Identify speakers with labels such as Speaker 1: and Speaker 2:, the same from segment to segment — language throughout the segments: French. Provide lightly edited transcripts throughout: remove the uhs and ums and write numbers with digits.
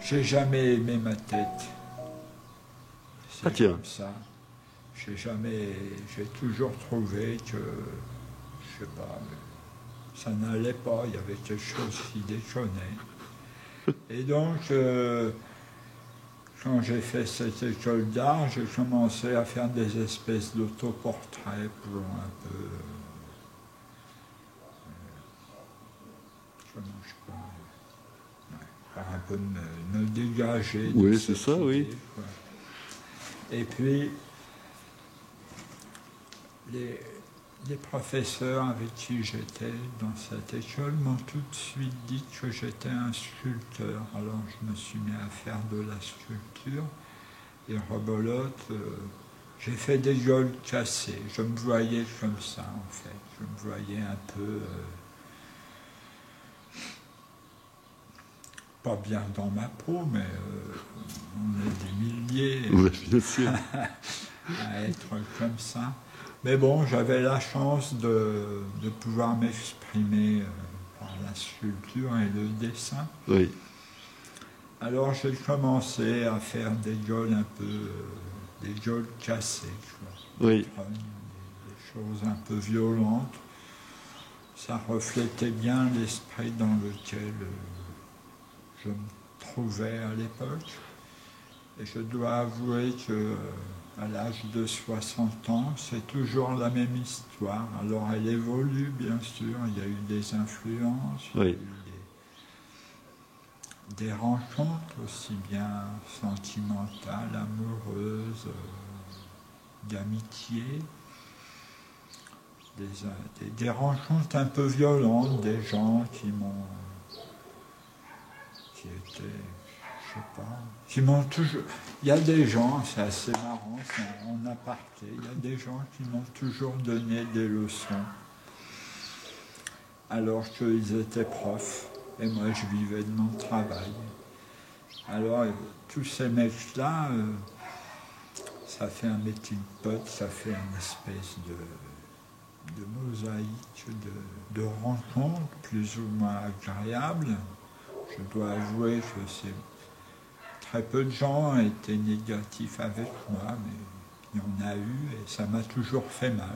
Speaker 1: J'ai jamais aimé ma tête.
Speaker 2: Ah tiens.
Speaker 1: Comme ça. J'ai toujours trouvé que, je sais pas, ça n'allait pas, il y avait quelque chose qui déconnait. Et donc, quand j'ai fait cette école d'art, j'ai commencé à faire des espèces d'autoportraits pour un peu, un peu me dégager.
Speaker 2: Oui, c'est ça, idée, oui.
Speaker 1: Quoi. Et puis, les professeurs avec qui j'étais dans cette école m'ont tout de suite dit que j'étais un sculpteur. Alors je me suis mis à faire de la sculpture. Et rebolote, j'ai fait des gueules cassées. Je me voyais comme ça, en fait. Je me voyais un peu... pas bien dans ma peau, mais on est des milliers
Speaker 2: oui, bien sûr.
Speaker 1: à être comme ça. Mais bon, j'avais la chance de pouvoir m'exprimer par la sculpture et le dessin.
Speaker 2: Oui.
Speaker 1: Alors j'ai commencé à faire des gueules un peu, des gueules cassées, quoi.
Speaker 2: Oui.
Speaker 1: Des choses un peu violentes. Ça reflétait bien l'esprit dans lequel je me trouvais à l'époque. Et je dois avouer que à l'âge de 60 ans, c'est toujours la même histoire. Alors elle évolue, bien sûr, il y a eu des influences, il y a eu des rencontres aussi bien sentimentales, amoureuses, d'amitié, des rencontres un peu violentes, des gens qui étaient, je sais pas, qui m'ont toujours... Il y a des gens, c'est assez marrant, c'est en aparté, il y a des gens qui m'ont toujours donné des leçons, alors qu'ils étaient profs, et moi je vivais de mon travail. Alors tous ces mecs-là, ça fait un melting pot, ça fait une espèce de mosaïque, de rencontres plus ou moins agréables. Je dois avouer que très peu de gens étaient négatifs avec moi, mais il y en a eu et ça m'a toujours fait mal.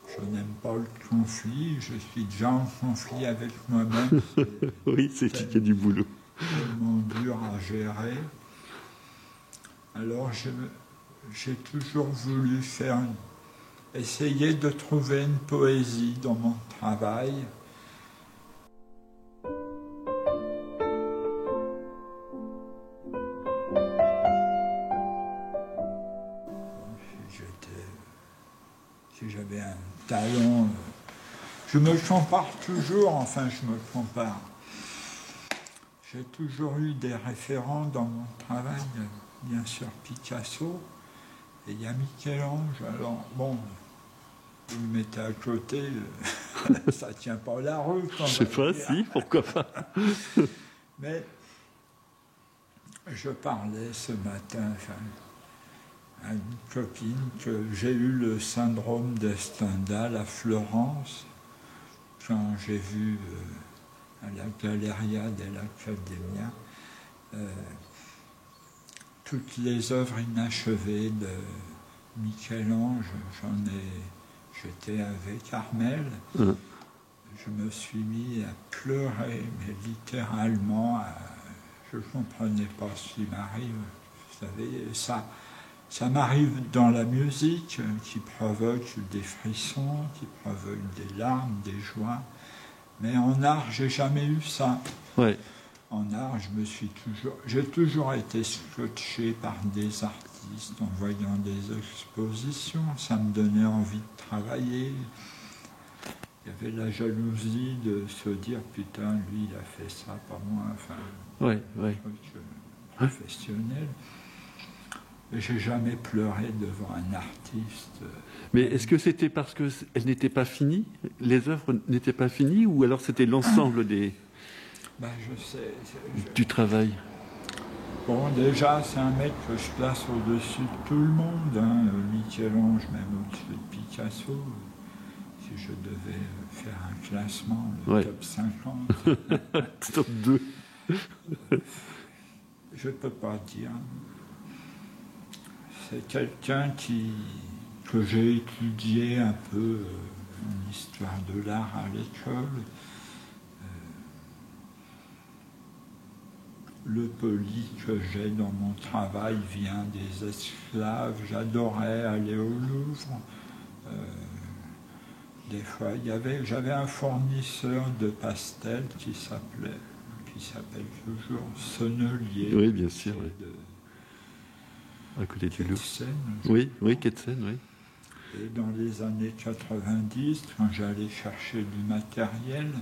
Speaker 1: Je n'aime pas le conflit, je suis déjà en conflit avec moi-même.
Speaker 2: Oui, c'est qu'il y a du boulot.
Speaker 1: Tellement dur à gérer. Alors j'ai toujours voulu essayer de trouver une poésie dans mon travail. Si j'avais un talent, je me compare toujours, enfin je me compare. J'ai toujours eu des référents dans mon travail, bien sûr Picasso, et il y a Michel-Ange. Alors bon, vous le mettez à côté, ça ne tient pas la route.
Speaker 2: Je ne sais pas, si, pourquoi pas.
Speaker 1: Mais je parlais ce matin à une copine que j'ai eu le syndrome de Stendhal à Florence, quand j'ai vu à la Galleria dell'Accademia toutes les œuvres inachevées de Michel-Ange. J'étais avec Armel. Je me suis mis à pleurer, mais littéralement, je ne comprenais pas ce qui m'arrive. Vous savez, ça m'arrive dans la musique qui provoque des frissons, qui provoque des larmes, des joies. Mais en art, j'ai jamais eu ça.
Speaker 2: Ouais.
Speaker 1: En art, j'ai toujours été scotché par des artistes en voyant des expositions. Ça me donnait envie de travailler. Il y avait la jalousie de se dire putain, lui, il a fait ça, pas moi. Enfin, un truc professionnel. Et j'ai jamais pleuré devant un artiste.
Speaker 2: Mais est-ce que c'était parce qu'elles n'étaient pas finies, les œuvres n'étaient pas finies, ou alors c'était l'ensemble des...
Speaker 1: Ben, je sais.
Speaker 2: du travail?
Speaker 1: Bon, déjà, c'est un mec que je place au-dessus de tout le monde. Hein. Michel-Ange, même au-dessus de Picasso. Si je devais faire un classement, le
Speaker 2: Ouais.
Speaker 1: top 50,
Speaker 2: Top 2.
Speaker 1: je ne peux pas dire. C'est quelqu'un que j'ai étudié un peu en histoire de l'art à l'école. Le poli que j'ai dans mon travail vient des esclaves. J'adorais aller au Louvre. Des fois, j'avais un fournisseur de pastels qui s'appelle toujours Sonnelier.
Speaker 2: Oui, bien sûr. Oui.
Speaker 1: De
Speaker 2: À côté du Louvre.
Speaker 1: Ketsen,
Speaker 2: Oui, Ketsen, oui.
Speaker 1: Et dans les années 90, quand j'allais chercher du matériel,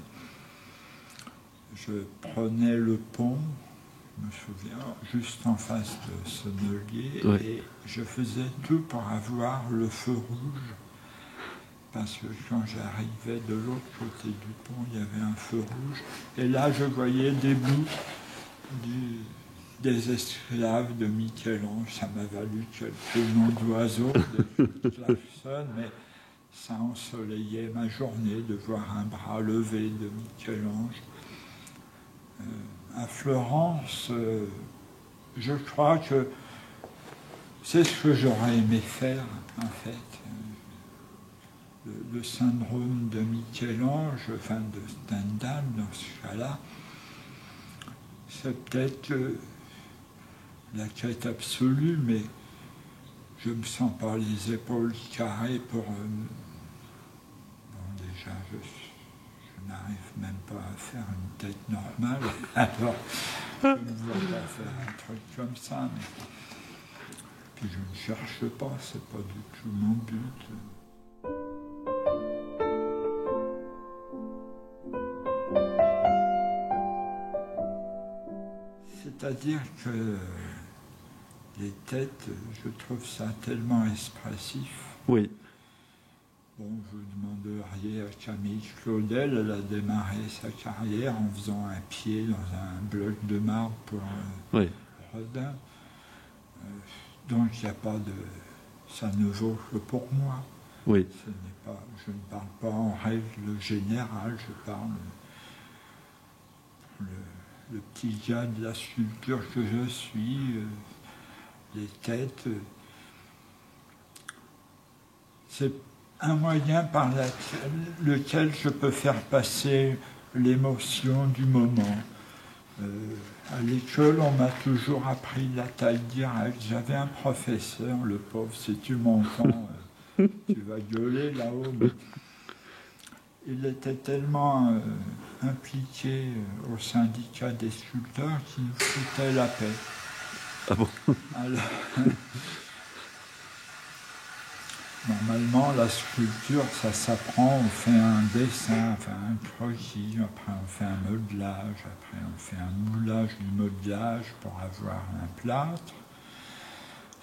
Speaker 1: je prenais le pont, je me souviens, juste en face de Sonnelier,
Speaker 2: Ouais.
Speaker 1: et je faisais tout pour avoir le feu rouge. Parce que quand j'arrivais de l'autre côté du pont, il y avait un feu rouge. Et là, je voyais des bouts des esclaves de Michel-Ange. Ça m'a valu quelques noms d'oiseaux, des klaxons, mais ça ensoleillait ma journée de voir un bras levé de Michel-Ange. À Florence, je crois que c'est ce que j'aurais aimé faire, en fait. Le syndrome de Michel-Ange, enfin de Stendhal dans ce cas-là, c'est peut-être la quête absolue, mais je ne me sens pas les épaules carrées pour... bon, déjà, je n'arrive même pas à faire une tête normale, alors je ne vois pas faire un truc comme ça, mais... Puis je ne cherche pas, c'est pas du tout mon but. C'est-à-dire que les têtes, je trouve ça tellement expressif.
Speaker 2: Oui.
Speaker 1: Bon, vous demanderiez à Camille Claudel, elle a démarré sa carrière en faisant un pied dans un bloc de marbre pour
Speaker 2: Oui.
Speaker 1: Rodin. Donc il n'y a pas de... ça ne vaut que pour moi.
Speaker 2: Oui.
Speaker 1: Je ne parle pas en règle générale, je parle le petit gars de la sculpture que je suis, les têtes. C'est un moyen par lequel je peux faire passer l'émotion du moment. À l'école, on m'a toujours appris la taille directe. J'avais un professeur, le pauvre, si tu m'entends, tu vas gueuler là-haut. Mais il était tellement impliqué au syndicat des sculpteurs qu'il nous foutait la paix.
Speaker 2: Ah bon?
Speaker 1: Alors, normalement, la sculpture, ça s'apprend, on fait un dessin, enfin un croquis, après on fait un modelage, après on fait un moulage du modelage pour avoir un plâtre.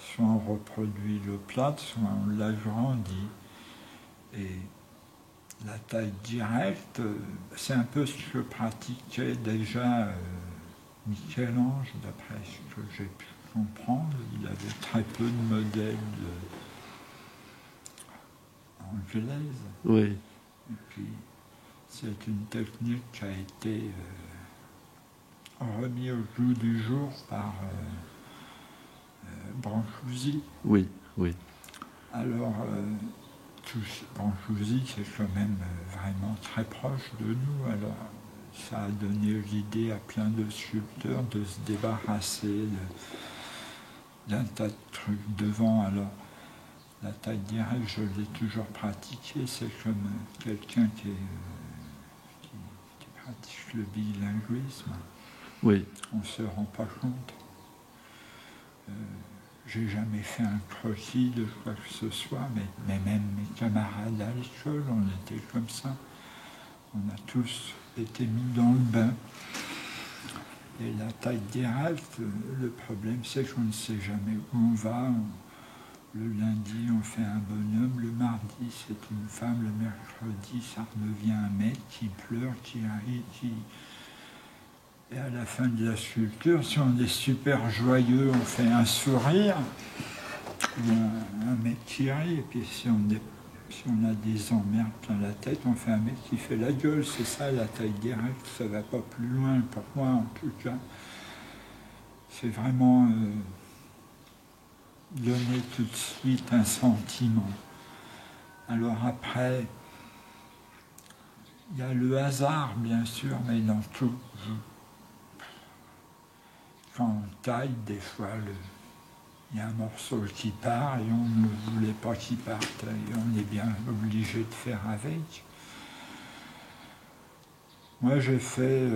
Speaker 1: Soit on reproduit le plâtre, soit on l'agrandit. Et la taille directe, c'est un peu ce que pratiquait déjà Michel-Ange, d'après ce que j'ai pu comprendre. Il avait très peu de modèles anglaise.
Speaker 2: Oui.
Speaker 1: Et puis, c'est une technique qui a été remise au goût du jour par Brancusi.
Speaker 2: Oui, oui.
Speaker 1: Alors, Brancusi, c'est quand même vraiment très proche de nous. Alors, ça a donné l'idée à plein de sculpteurs de se débarrasser d'un tas de trucs devant. Alors, la taille directe, je l'ai toujours pratiquée. C'est comme quelqu'un qui pratique le bilinguisme.
Speaker 2: Oui.
Speaker 1: On ne se rend pas compte. J'ai jamais fait un croquis de quoi que ce soit, mais même mes camarades à l'école, on était comme ça. On a tous été mis dans le bain. Et la taille directe, le problème, c'est qu'on ne sait jamais où on va. Le lundi, on fait un bonhomme. Le mardi, c'est une femme. Le mercredi, ça redevient un mec qui pleure, qui arrive, Et à la fin de la sculpture, si on est super joyeux, on fait un sourire, ou un mec qui rit, et puis si on a des emmerdes dans la tête, on fait un mec qui fait la gueule. C'est ça la taille directe, ça va pas plus loin pour moi en tout cas. C'est vraiment donner tout de suite un sentiment. Alors après, il y a le hasard bien sûr, mais dans tout. Quand on taille, des fois, il y a un morceau qui part et on ne voulait pas qu'il parte. Et on est bien obligé de faire avec. Moi, j'ai fait...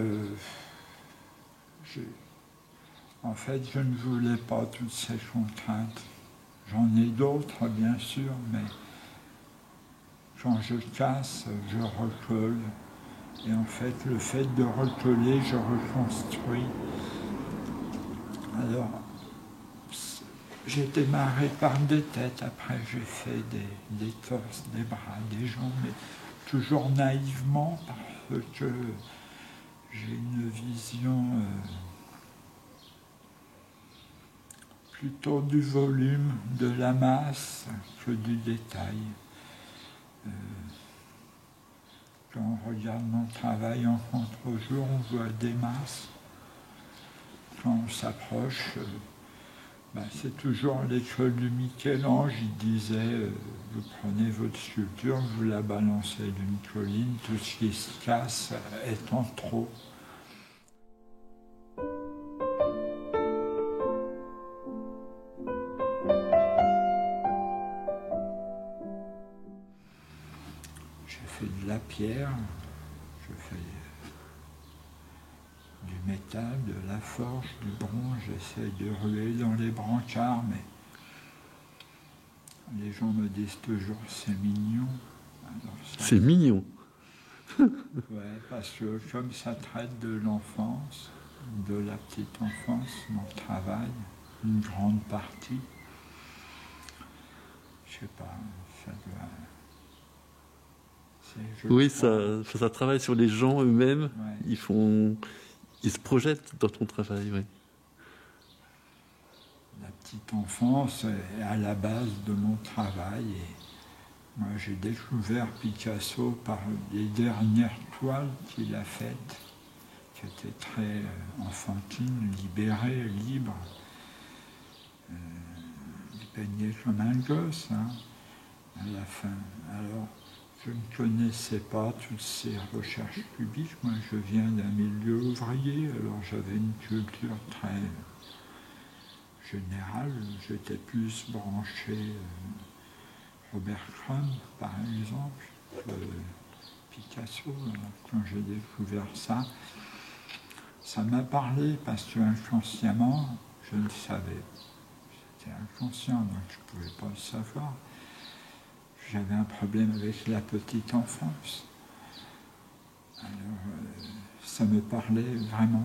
Speaker 1: en fait, je ne voulais pas toutes ces contraintes. J'en ai d'autres, bien sûr, mais quand je casse, je recolle. Et en fait, le fait de recoller, je reconstruis. Alors, j'ai démarré par des têtes, après j'ai fait des torses, des bras, des jambes, mais toujours naïvement parce que j'ai une vision plutôt du volume, de la masse que du détail. Quand on regarde mon travail en contre-jour, on voit des masses. Quand on s'approche, c'est toujours l'école de Michel-Ange. Il disait, vous prenez votre sculpture, vous la balancez d'une colline, tout ce qui se casse est en trop. J'ai fait de la pierre, je fais du métal, de la forge, du bronze, j'essaie de ruer dans les brancards, mais les gens me disent toujours c'est mignon.
Speaker 2: C'est mignon.
Speaker 1: Ouais, parce que comme ça traite de l'enfance, de la petite enfance, mon travail, une grande partie, je sais pas, ça doit...
Speaker 2: Oui, ça travaille sur les gens eux-mêmes.
Speaker 1: Ouais.
Speaker 2: Ils se projettent dans ton travail, oui.
Speaker 1: La petite enfance est à la base de mon travail. Et moi, j'ai découvert Picasso par les dernières toiles qu'il a faites, qui étaient très enfantines, libérées, libres. Il peignait comme un gosse, hein, à la fin. Alors, je ne connaissais pas toutes ces recherches publiques. Moi, je viens d'un milieu ouvrier, alors j'avais une culture très générale. J'étais plus branché Robert Crumb, par exemple, que Picasso. Alors, quand j'ai découvert ça, ça m'a parlé parce que inconsciemment, je le savais. C'était inconscient, donc je ne pouvais pas le savoir. J'avais un problème avec la petite enfance. Alors, ça me parlait vraiment.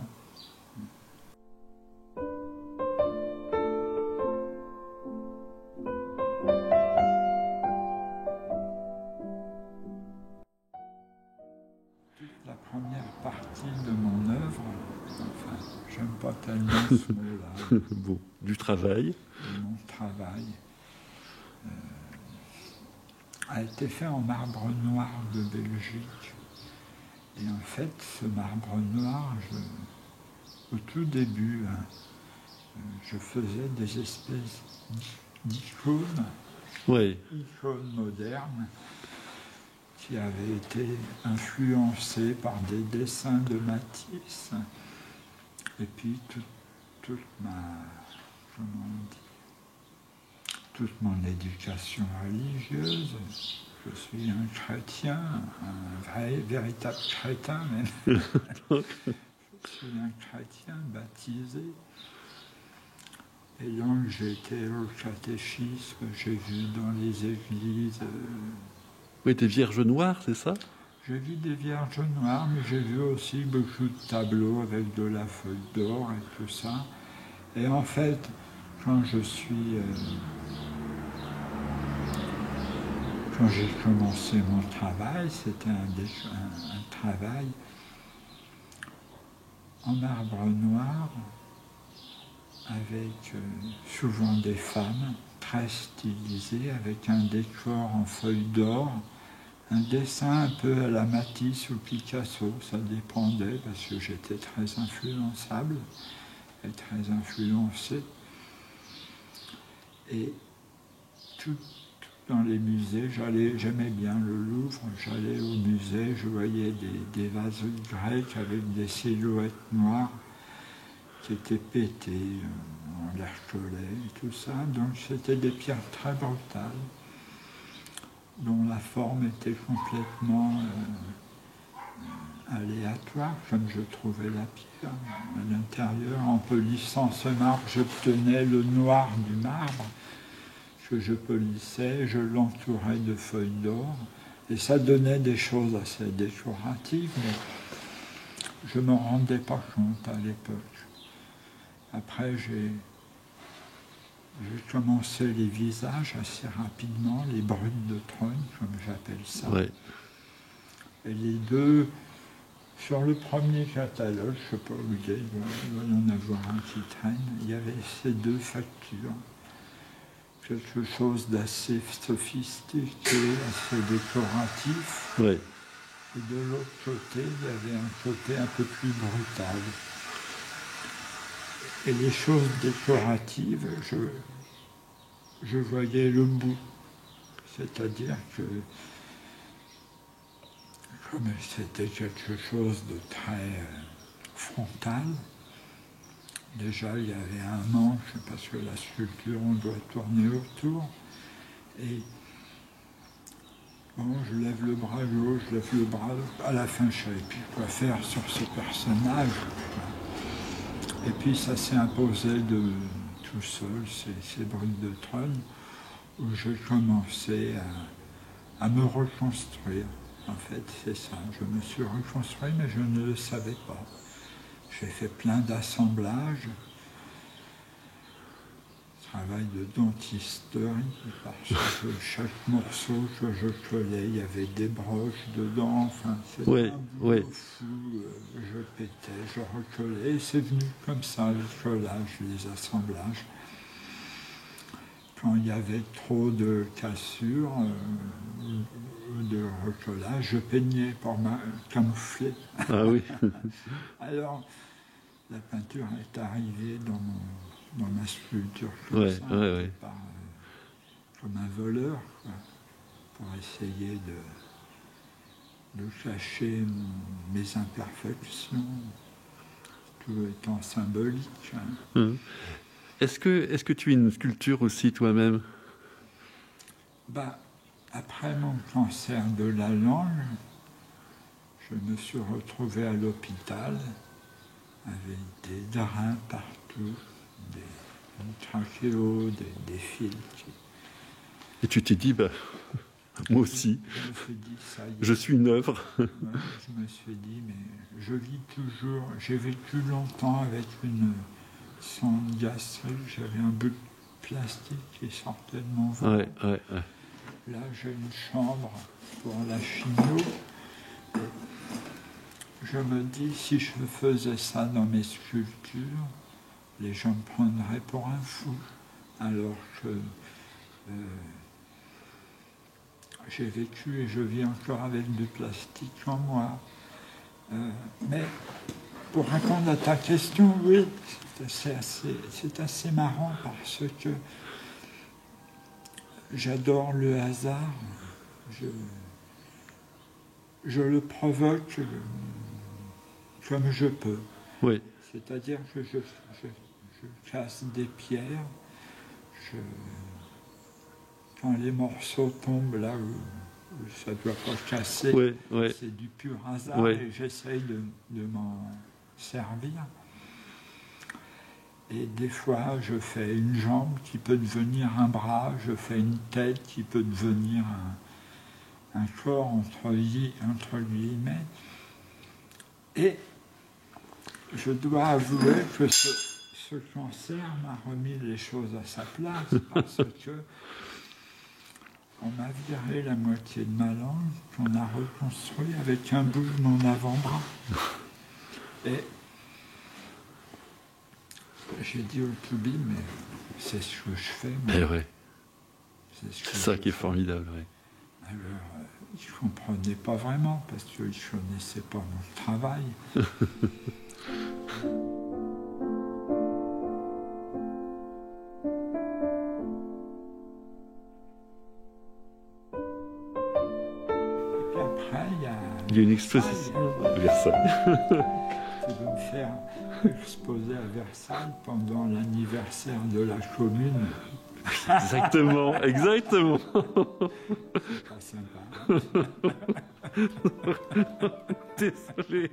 Speaker 1: Toute la première partie de mon œuvre, enfin, j'aime pas tellement ce mot-là.
Speaker 2: Bon, du travail.
Speaker 1: De mon travail. A été fait en marbre noir de Belgique. Et en fait, ce marbre noir, au tout début, je faisais des espèces d'icônes, icônes modernes, qui avaient été influencées par des dessins de Matisse. Et puis toute mon éducation religieuse. Je suis un chrétien, un véritable crétin même. Je suis un chrétien baptisé. Et donc j'ai été au catéchisme, j'ai vu dans les églises...
Speaker 2: Oui, des vierges noires, c'est ça?
Speaker 1: J'ai vu des vierges noires, mais j'ai vu aussi beaucoup de tableaux avec de la feuille d'or et tout ça. Et en fait, quand j'ai commencé mon travail, c'était un travail en marbre noir, avec souvent des femmes très stylisées, avec un décor en feuilles d'or, un dessin un peu à la Matisse ou Picasso, ça dépendait parce que j'étais très influençable et très influencé. Et tout dans les musées, j'aimais bien le Louvre, j'allais au musée, je voyais des vases grecs avec des silhouettes noires qui étaient pétées en l'Archelet et tout ça. Donc c'était des pierres très brutales, dont la forme était complètement aléatoire, comme je trouvais la pierre. À l'intérieur, en polissant ce marbre, j'obtenais le noir du marbre que je polissais, je l'entourais de feuilles d'or, et ça donnait des choses assez décoratives, mais je ne m'en rendais pas compte à l'époque. Après, j'ai commencé les visages assez rapidement, les brutes de trône, comme j'appelle ça.
Speaker 2: Ouais.
Speaker 1: Et les deux, sur le premier catalogue, je ne sais pas où il est, il doit y en avoir un qui traîne, il y avait ces deux factures. Quelque chose d'assez sophistiqué, assez décoratif.
Speaker 2: Ouais.
Speaker 1: Et de l'autre côté, il y avait un côté un peu plus brutal. Et les choses décoratives, je voyais le bout. C'est-à-dire que, comme c'était quelque chose de très frontal, déjà il y avait un manche, parce que la sculpture, on doit tourner autour. Et bon, je lève le bras gauche, je lève le bras droit. À la fin, je ne savais plus quoi faire sur ce personnage. Et puis ça s'est imposé de tout seul, ces brutes de trône, où j'ai commencé à me reconstruire. En fait, c'est ça. Je me suis reconstruit, mais je ne le savais pas. J'ai fait plein d'assemblages, travail de dentisterie, parce que chaque morceau que je collais, il y avait des broches dedans, enfin, c'était un boulot fou, je pétais, je recollais, et c'est venu comme ça, le collage, les assemblages. Quand il y avait trop de cassures, de recollage, je peignais pour camoufler.
Speaker 2: Ah oui.
Speaker 1: Alors, la peinture est arrivée dans ma sculpture comme comme un voleur, quoi, pour essayer de cacher mes imperfections, tout étant symbolique. Hein.
Speaker 2: Est-ce que tu es une sculpture aussi toi-même?
Speaker 1: Après mon cancer de la langue, je me suis retrouvé à l'hôpital avec des darins partout, des trachéos, des fils.
Speaker 2: Et tu t'es dit, moi aussi,
Speaker 1: je me suis dit, ça y est.
Speaker 2: Je suis une œuvre.
Speaker 1: Je me suis dit, mais je vis toujours, j'ai vécu longtemps avec une sonde gastrique, j'avais un bout de plastique qui sortait de mon ventre.
Speaker 2: Ouais.
Speaker 1: Là, j'ai une chambre pour la chimio. Et je me dis, si je faisais ça dans mes sculptures, les gens me prendraient pour un fou. Alors que j'ai vécu et je vis encore avec du plastique en moi. Mais pour répondre à ta question, oui, c'est assez marrant parce que j'adore le hasard. Je le provoque comme je peux.
Speaker 2: Oui.
Speaker 1: C'est-à-dire que je casse des pierres, quand les morceaux tombent là où ça ne doit pas casser, c'est du pur hasard et j'essaye de m'en servir. Et des fois, je fais une jambe qui peut devenir un bras, je fais une tête qui peut devenir un corps entre guillemets. Et je dois avouer que ce cancer m'a remis les choses à sa place parce que on m'a viré la moitié de ma langue qu'on a reconstruit avec un bout de mon avant-bras. Et j'ai dit au public, mais c'est ce que je fais. Moi.
Speaker 2: Eh ouais,
Speaker 1: C'est ce que
Speaker 2: c'est ça
Speaker 1: je
Speaker 2: qui est
Speaker 1: fais.
Speaker 2: formidable. Ouais.
Speaker 1: Alors, ils ne comprenaient pas vraiment parce qu'ils ne connaissaient pas mon travail. Et puis après,
Speaker 2: Il y a une exposition à Versailles.
Speaker 1: qui veut me faire exposer à Versailles pendant l'anniversaire de la commune.
Speaker 2: Exactement, exactement.
Speaker 1: Pas sympa.
Speaker 2: Désolé.